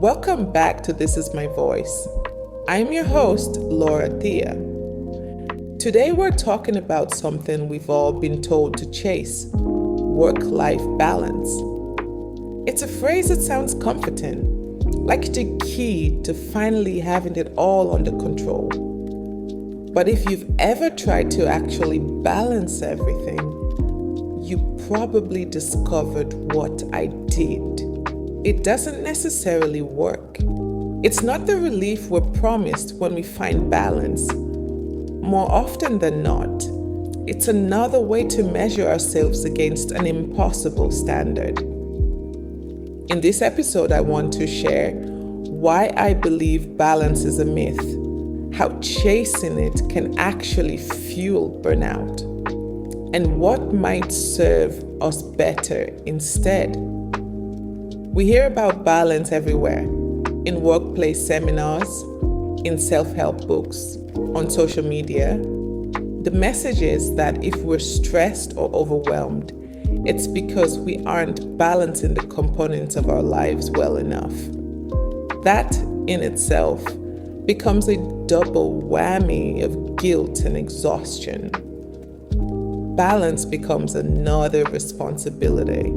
Welcome back to This Is My Voice. I'm your host, Laura Thea. Today we're talking about something we've all been told to chase: work-life balance. It's a phrase that sounds comforting, like the key to finally having it all under control. But if you've ever tried to actually balance everything, you probably discovered what I did. It doesn't necessarily work. It's not the relief we're promised when we find balance. More often than not, it's another way to measure ourselves against an impossible standard. In this episode, I want to share why I believe balance is a myth, how chasing it can actually fuel burnout, and what might serve us better instead. We hear about balance everywhere, in workplace seminars, in self-help books, on social media. The message is that if we're stressed or overwhelmed, it's because we aren't balancing the components of our lives well enough. That in itself becomes a double whammy of guilt and exhaustion. Balance becomes another responsibility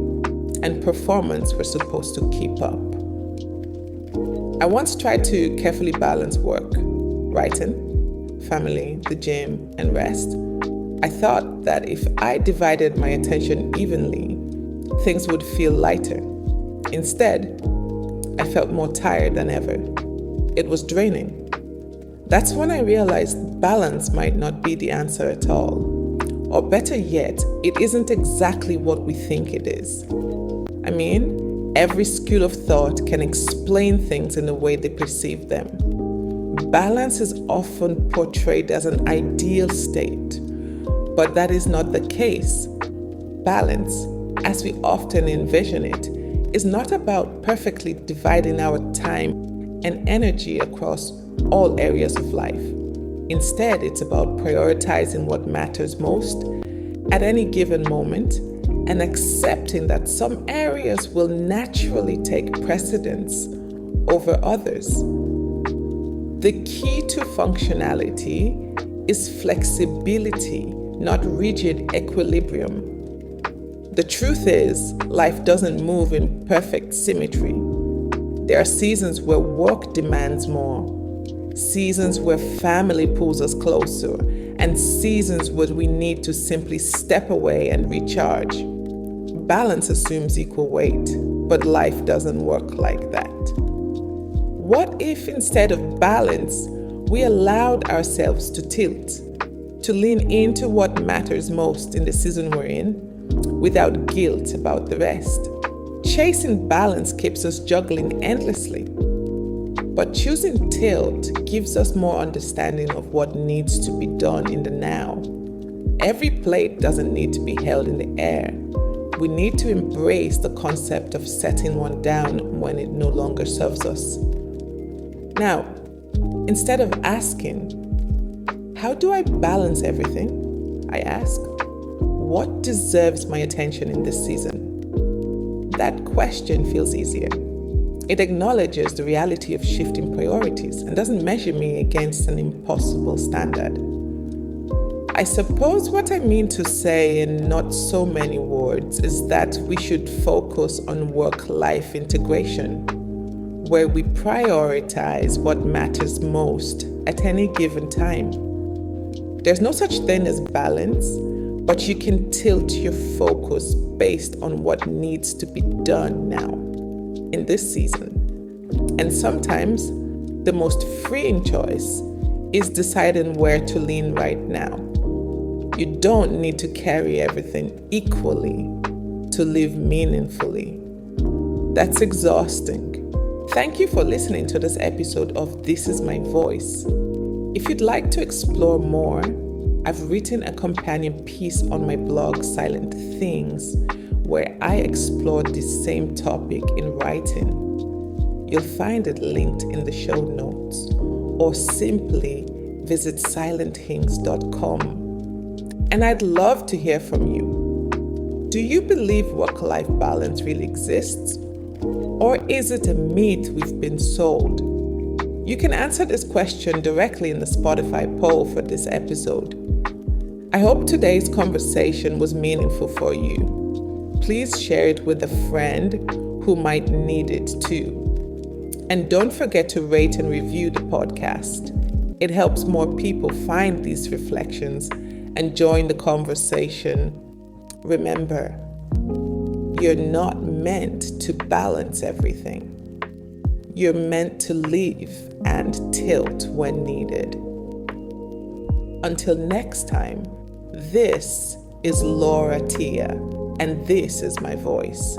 and performance we're supposed to keep up. I once tried to carefully balance work, writing, family, the gym, and rest. I thought that if I divided my attention evenly, things would feel lighter. Instead, I felt more tired than ever. It was draining. That's when I realized balance might not be the answer at all. Or better yet, it isn't exactly what we think it is. I mean, every school of thought can explain things in the way they perceive them. Balance is often portrayed as an ideal state, but that is not the case. Balance, as we often envision it, is not about perfectly dividing our time and energy across all areas of life. Instead, it's about prioritizing what matters most at any given moment and accepting that some areas will naturally take precedence over others. The key to functionality is flexibility, not rigid equilibrium. The truth is, life doesn't move in perfect symmetry. There are seasons where work demands more, seasons where family pulls us closer, and seasons where we need to simply step away and recharge. Balance assumes equal weight, but life doesn't work like that. What if instead of balance, we allowed ourselves to tilt, to lean into what matters most in the season we're in, without guilt about the rest? Chasing balance keeps us juggling endlessly, but choosing tilt gives us more understanding of what needs to be done in the now. Every plate doesn't need to be held in the air. We need to embrace the concept of setting one down when it no longer serves us. Now, instead of asking, how do I balance everything? I ask, what deserves my attention in this season? That question feels easier. It acknowledges the reality of shifting priorities and doesn't measure me against an impossible standard. I suppose what I mean to say in not so many words is that we should focus on work-life integration, where we prioritize what matters most at any given time. There's no such thing as balance, but you can tilt your focus based on what needs to be done now, in this season. And sometimes the most freeing choice is deciding where to lean right now. You don't need to carry everything equally to live meaningfully. That's exhausting. Thank you for listening to this episode of This Is My Voice. If you'd like to explore more, I've written a companion piece on my blog, Silent Things, where I explore this same topic in writing. You'll find it linked in the show notes, or simply visit silenthings.com. And I'd love to hear from you. Do you believe work-life balance really exists? Or is it a myth we've been sold? You can answer this question directly in the Spotify poll for this episode. I hope today's conversation was meaningful for you. Please share it with a friend who might need it too. And don't forget to rate and review the podcast. It helps more people find these reflections and join the conversation. Remember, you're not meant to balance everything. You're meant to leave and tilt when needed. Until next time, this is Laura Tia, and this is my voice.